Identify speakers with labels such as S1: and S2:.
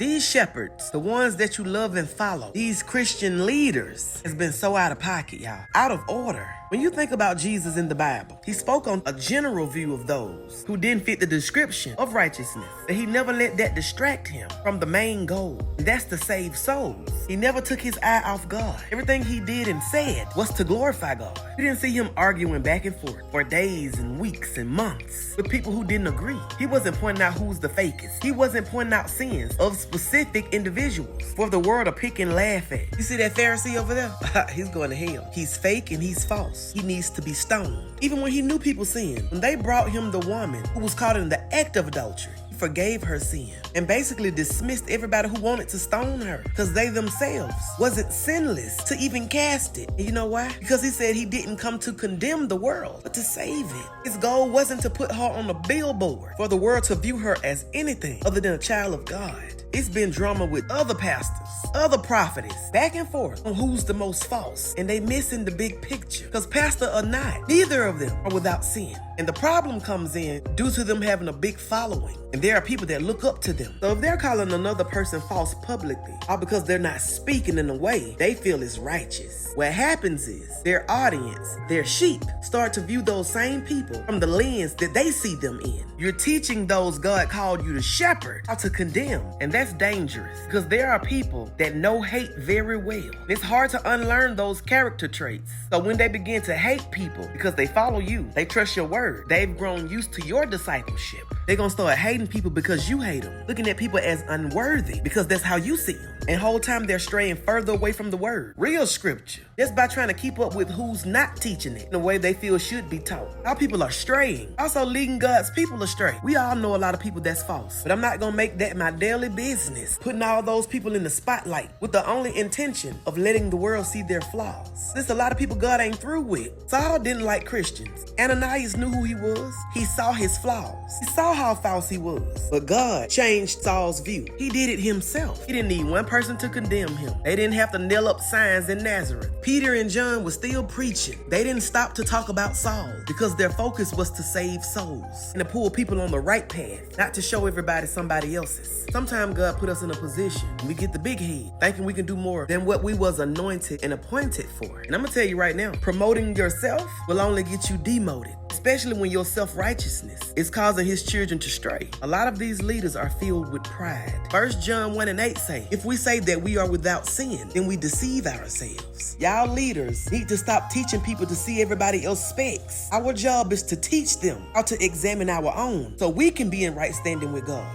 S1: These shepherds, the ones that you love and follow, these Christian leaders, has been so out of pocket, y'all. Out of order. When you think about Jesus in the Bible, he spoke on a general view of those who didn't fit the description of righteousness, but he never let that distract him from the main goal, and that's to save souls. He never took his eye off God. Everything he did and said was to glorify God. You didn't see him arguing back and forth for days and weeks and months with people who didn't agree. He wasn't pointing out who's the fakest. He wasn't pointing out sins of specific individuals for the world to pick and laugh at. You see that Pharisee over there? He's going to hell. He's fake and he's false. He needs to be stoned. Even when he knew people sinned, when they brought him the woman who was caught in the act of adultery, he forgave her sin and basically dismissed everybody who wanted to stone her because they themselves wasn't sinless to even cast it. And you know why? Because he said he didn't come to condemn the world, but to save it. His goal wasn't to put her on a billboard for the world to view her as anything other than a child of God. It's been drama with other pastors, other prophetess, back and forth on who's the most false, and they missing the big picture. Because pastor or not, neither of them are without sin. And the problem comes in due to them having a big following. And there are people that look up to them. So if they're calling another person false publicly, all because they're not speaking in a way they feel is righteous, what happens is their audience, their sheep, start to view those same people from the lens that they see them in. You're teaching those God called you to shepherd how to condemn. And that's dangerous because there are people that know hate very well. It's hard to unlearn those character traits. So when they begin to hate people because they follow you, they trust your word, they've grown used to your discipleship, they're going to start hating people because you hate them, looking at people as unworthy because that's how you see them. And whole time they're straying further away from the word, real scripture, just by trying to keep up with who's not teaching it in the way they feel should be taught. Our people are straying, also leading God's people astray. We all know a lot of people that's false, but I'm not going to make that my daily business, putting all those people in the spotlight with the only intention of letting the world see there's flaws. There's a lot of people God ain't through with. Saul didn't like Christians. Ananias knew who he was. He saw his flaws. He saw how false he was. But God changed Saul's view. He did it himself. He didn't need one person to condemn him. They didn't have to nail up signs in Nazareth. Peter and John were still preaching. They didn't stop to talk about Saul because their focus was to save souls and to pull people on the right path, not to show everybody somebody else's. Sometimes God put us in a position and we get the big head, thinking we can do more than what we was anointed and appointed for. And I'm gonna tell you right now, promoting yourself will only get you demoted, especially when your self-righteousness is causing his children to stray. A lot of these leaders are filled with pride. 1 John 1:8 say, if we say that we are without sin, then we deceive ourselves. Y'all leaders need to stop teaching people to see everybody else's specks. Our job is to teach them how to examine our own so we can be in right standing with God.